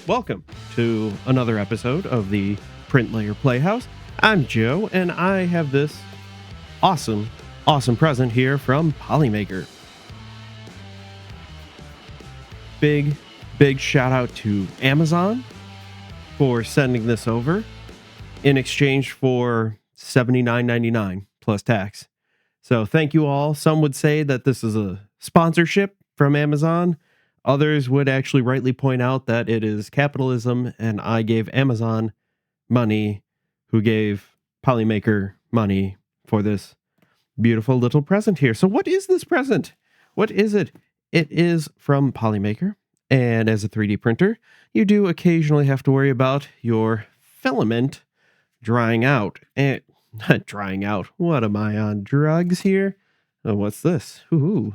Welcome to another episode of the Print Layer Playhouse. I'm Joe, and I have this awesome present here from Polymaker. Big shout out to Amazon for sending this over in exchange for $79.99 plus tax. So thank you all. Some would say that this is a sponsorship from Amazon. Others would actually rightly point out that it is capitalism, and I gave Amazon money, who gave Polymaker money for this beautiful little present here. So what is this present? What is it? It is from Polymaker, and as a 3D printer, you do occasionally have to worry about your filament drying out. And not drying out. What am I on drugs here? Oh, what's this? Ooh,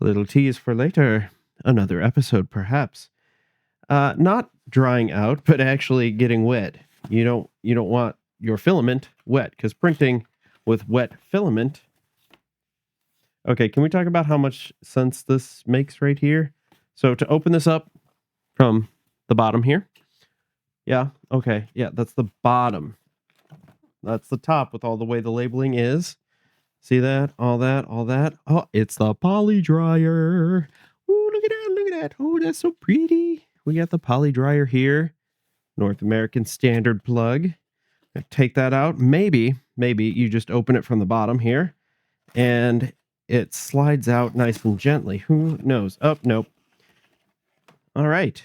a little tease for later. Another episode, perhaps. Not drying out, but actually getting wet. You don't want your filament wet, because printing with wet filament. Okay, can we talk about how much sense this makes right here? So to open this up from the bottom here. Yeah, okay. Yeah, that's the bottom. That's the top with all the way the labeling is. See that? All that. Oh, it's the poly dryer. Ooh, look at that. Oh, that's so pretty. We got the poly dryer here. North American standard plug. Take that out. Maybe you just open it from the bottom here and it slides out nice and gently. Who knows? Oh, nope. All right.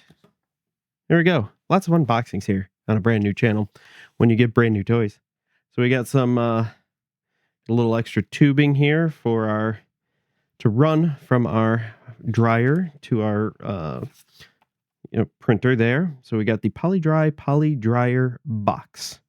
There we go. Lots of unboxings here on a brand new channel when you get brand new toys. So we got some a little extra tubing here for to run from our dryer to our printer there. So we got the poly dryer box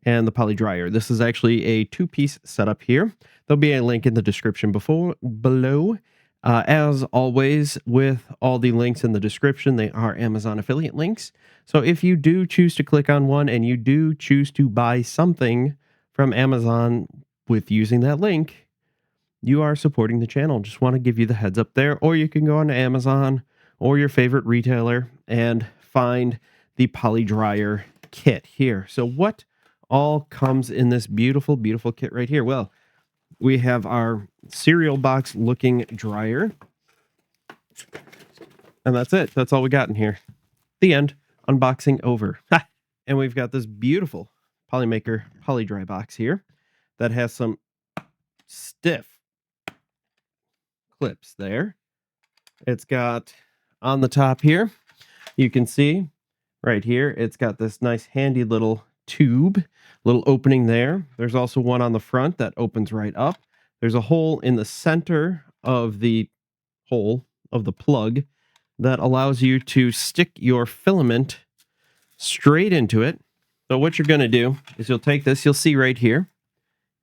and the poly dryer. This is actually a 2-piece setup here. There'll be a link in the description below. As always, with all the links in the description, they are Amazon affiliate links. So if you do choose to click on one and you do choose to buy something from Amazon with using that link, you are supporting the channel. Just want to give you the heads up there. Or you can go on to Amazon or your favorite retailer and find the poly dryer kit here. So what all comes in this beautiful kit right here? Well, we have our cereal box looking dryer. And that's it. That's all we got in here. The end. Unboxing over. And we've got this beautiful Polymaker poly dry box here that has some stiff clips there. It's got on the top here, you can see right here, it's got this nice handy little tube, little opening there. There's also one on the front that opens right up. There's a hole in the center of the hole of the plug that allows you to stick your filament straight into it. So what you're going to do is you'll take this, you'll see right here.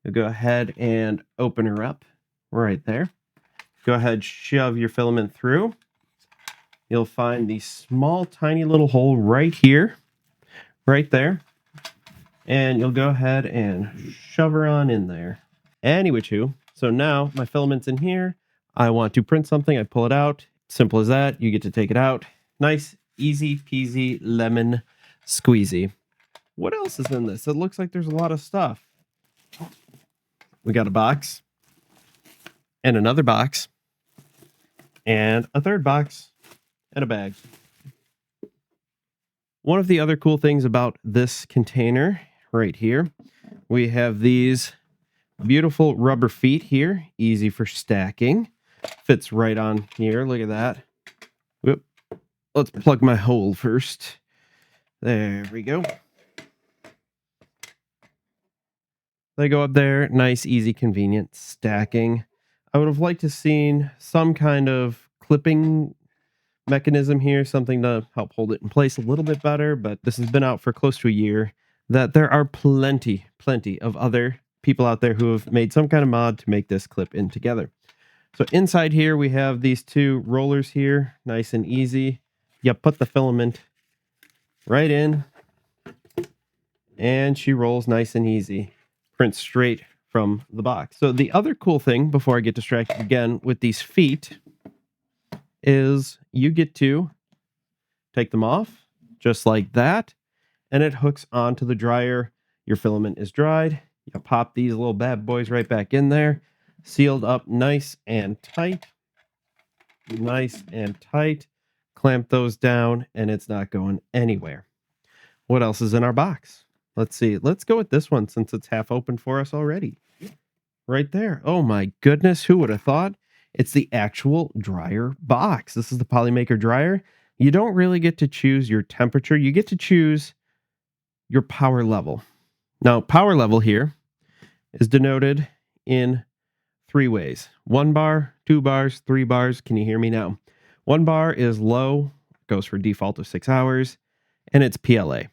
You'll go ahead and open her up right there. Go ahead, shove your filament through. You'll find the small, tiny little hole right here, right there. And you'll go ahead and shove her on in there. Anyway, so now my filament's in here. I want to print something. I pull it out. Simple as that. You get to take it out. Nice, easy peasy lemon squeezy. What else is in this? It looks like there's a lot of stuff. We got a box and another box and a third box and a bag. One of the other cool things about this container right here, we have these beautiful rubber feet here, easy for stacking. Fits right on here. Look at that. Whoop. Let's plug my hole first. There we go. They go up there. Nice, easy, convenient stacking. I would have liked to seen some kind of clipping mechanism here, something to help hold it in place a little bit better, but this has been out for close to a year. That there are plenty of other people out there who have made some kind of mod to make this clip in together. So inside here, we have these two rollers here, nice and easy. You put the filament right in, and she rolls nice and easy. Prints straight from the box. So the other cool thing, before I get distracted again, with these feet, is you get to take them off, just like that. And it hooks onto the dryer. Your filament is dried. You pop these little bad boys right back in there, sealed up nice and tight. Nice and tight. Clamp those down, and it's not going anywhere. What else is in our box? Let's see. Let's go with this one since it's half open for us already. Right there. Oh my goodness. Who would have thought? It's the actual dryer box. This is the Polymaker Dryer. You don't really get to choose your temperature. You get to choose your power level. Now, power level here is denoted in 3 ways. 1 bar, 2 bars, 3 bars. Can you hear me now? 1 bar is low, goes for default of 6 hours, and it's PLA.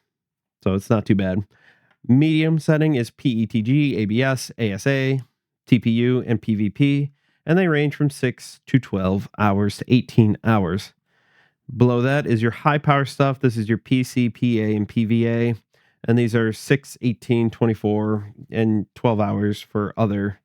So it's not too bad. Medium setting is PETG, ABS, ASA, TPU, and PVP, and they range from 6 to 12 hours to 18 hours. Below that is your high power stuff. This is your PC, PA, and PVA, and these are 6, 18, 24, and 12 hours for other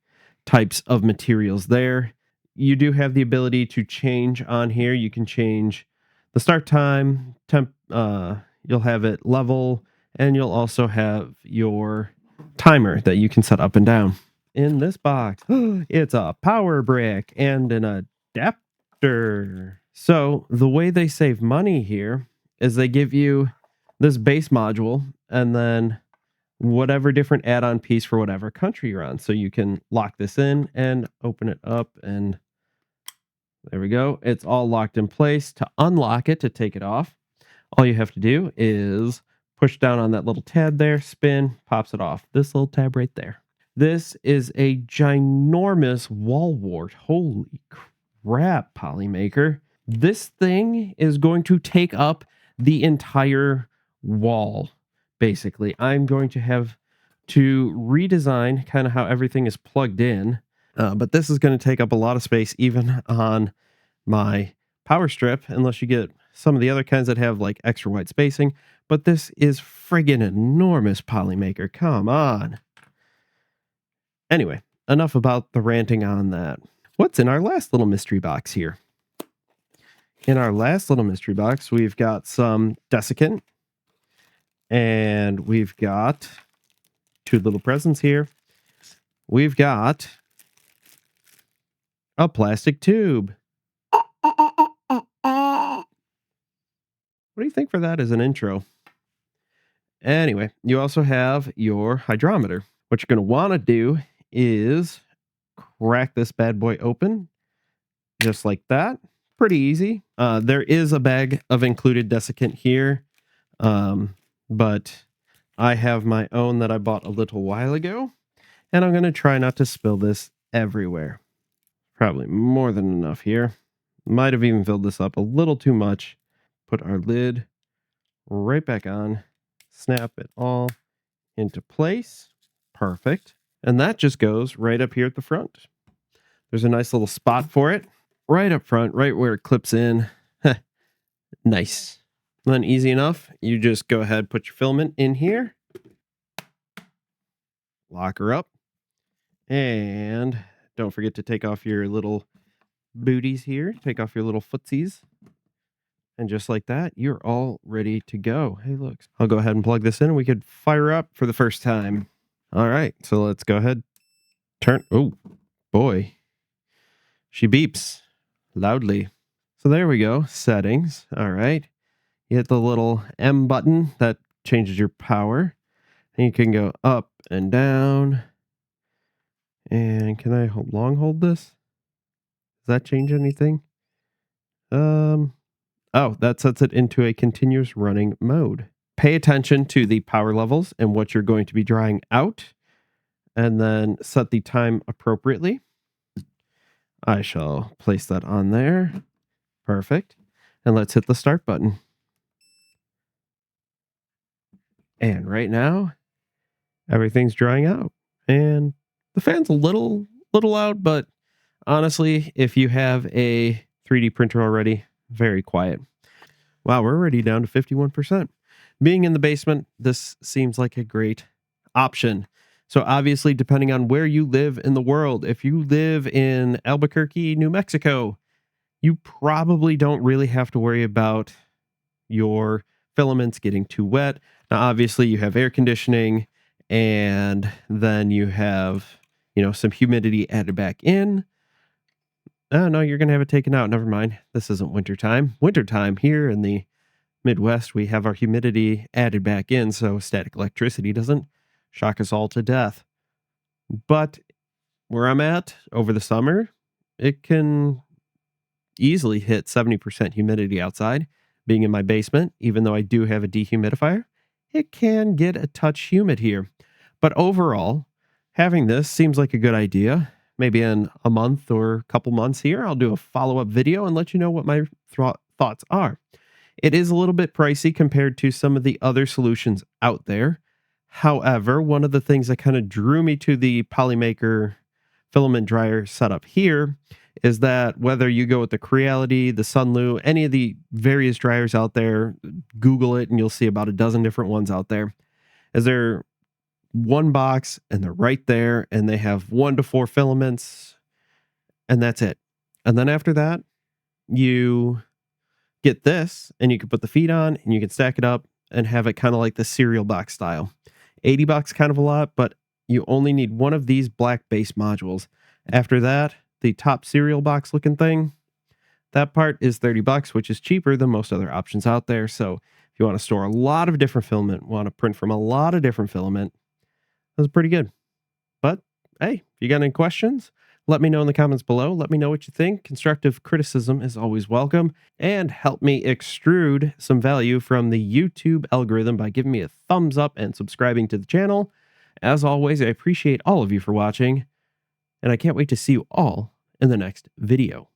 types of materials there. You do have the ability to change on here. You can change the start time, temp, you'll have it level, and you'll also have your timer that you can set up and down. In this box, it's a power brick and an adapter. So the way they save money here is they give you this base module and then whatever different add-on piece for whatever country you're on. So you can lock this in and open it up, and there we go. It's all locked in place. To unlock it, to take it off, all you have to do is push down on that little tab there, spin, pops it off. This little tab right there. This is a ginormous wall wart. Holy crap, Polymaker. This thing is going to take up the entire wall, basically. I'm going to have to redesign kind of how everything is plugged in. But this is going to take up a lot of space, even on my power strip, unless you get some of the other kinds that have like extra wide spacing. But this is friggin' enormous, Polymaker. Come on. Anyway, enough about the ranting on that. What's in our last little mystery box here? In our last little mystery box, we've got some desiccant, and we've got 2 little presents here. We've got a plastic tube. What do you think for that as an intro? Anyway, you also have your hydrometer. What you're going to want to do is crack this bad boy open, just like that. Pretty easy. There is a bag of included desiccant here, but I have my own that I bought a little while ago, and I'm going to try not to spill this everywhere. Probably more than enough here. Might have even filled this up a little too much. Put our lid right back on. Snap it all into place. Perfect. And that just goes right up here at the front. There's a nice little spot for it. Right up front, right where it clips in. Nice. And then easy enough. You just go ahead, put your filament in here. Lock her up. And don't forget to take off your little booties here. Take off your little footsies. And just like that, you're all ready to go. Hey, look. I'll go ahead and plug this in and we could fire up for the first time. All right, so let's go ahead. Turn. Oh, boy. She beeps loudly. So there we go. Settings. All right. You hit the little M button that changes your power. And you can go up and down. And can I long hold this? Does that change anything? Oh, that sets it into a continuous running mode. Pay attention to the power levels and what you're going to be drying out, and then set the time appropriately. I shall place that on there. Perfect. And let's hit the start button. And right now, everything's drying out. And the fan's a little loud, but honestly, if you have a 3D printer already, very quiet. Wow, we're already down to 51%. Being in the basement, this seems like a great option. So obviously, depending on where you live in the world, if you live in Albuquerque, New Mexico, you probably don't really have to worry about your filaments getting too wet. Now, obviously, you have air conditioning, and then you have, some humidity added back in. Oh, no, you're going to have it taken out. Never mind. This isn't wintertime. Wintertime here in the Midwest, we have our humidity added back in, so static electricity doesn't shock us all to death. But where I'm at over the summer, it can easily hit 70% humidity outside. Being in my basement, even though I do have a dehumidifier, it can get a touch humid here. But overall, having this seems like a good idea. Maybe in a month or a couple months here, I'll do a follow-up video and let you know what my thoughts are. It is a little bit pricey compared to some of the other solutions out there. However, one of the things that kind of drew me to the Polymaker filament dryer setup here is that whether you go with the Creality, the Sunlu, any of the various dryers out there, Google it and you'll see about a dozen different ones out there. Is there one box and they're right there and they have 1 to 4 filaments and that's it. And then after that, you get this and you can put the feet on and you can stack it up and have it kind of like the cereal box style. $80 kind of a lot, but you only need one of these black base modules. After that, the top cereal box looking thing, that part is $30, which is cheaper than most other options out there. So if you want to store a lot of different filament, want to print from a lot of different filament, that's pretty good. But hey, if you got any questions, let me know in the comments below. Let me know what you think. Constructive criticism is always welcome. And help me extrude some value from the YouTube algorithm by giving me a thumbs up and subscribing to the channel. As always, I appreciate all of you for watching, and I can't wait to see you all in the next video.